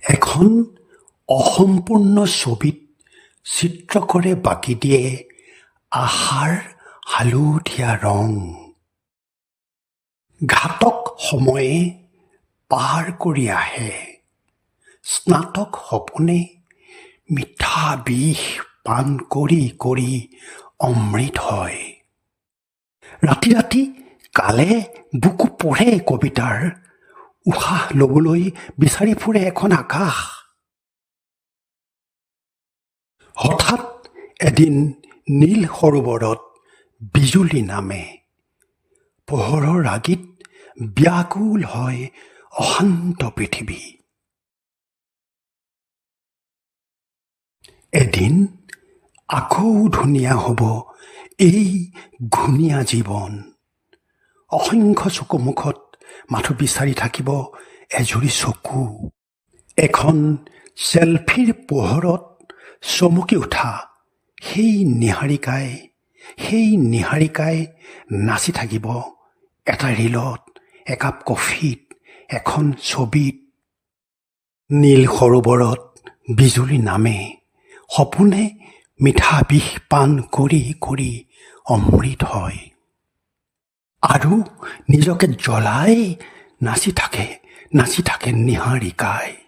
এখন অসম্পূৰ্ণ ছবিত চিত্ৰ কৰে বাকি দিয়ে আহাৰ হালধীয়া ৰং। ঘাতক সময়ে পাৰ কৰি আহে, স্নাতক সপোনে মিঠা বিষ পান কৰি কৰি অমৃত হয়। ৰাতি ৰাতি কালে বুকু পঢ়ে কবিতাৰ, উশাহ ল'বলৈ বিচাৰি ফুৰে এখন আকাশ। হঠাৎ এদিন নীল সৰোবৰত বিজুলী নামে, পোহৰৰ ৰাগীত ব্যাকুল হয় অশান্ত পৃথিৱী। এদিন আকৌ ধুনীয়া হ'ব এই ঘূণীয়া জীৱন। অসংখ্য চকুমুখত মাথো বিচাৰি থাকিব এজুৰি চকু। এখন চেলফিৰ পোহৰত চমকি উঠা সেই নিহাৰিকাই নাচি থাকিব এটা ৰীলত, একাপ কফিত, এখন ছবিত। নীল সৰোবৰত বিজুলী নামে, সপোনে মিঠা বিষ পান কৰি কৰি অমৃত হয়। আৰু নিজকে জ্বলাই নাচি থাকে নিহাৰিকাই।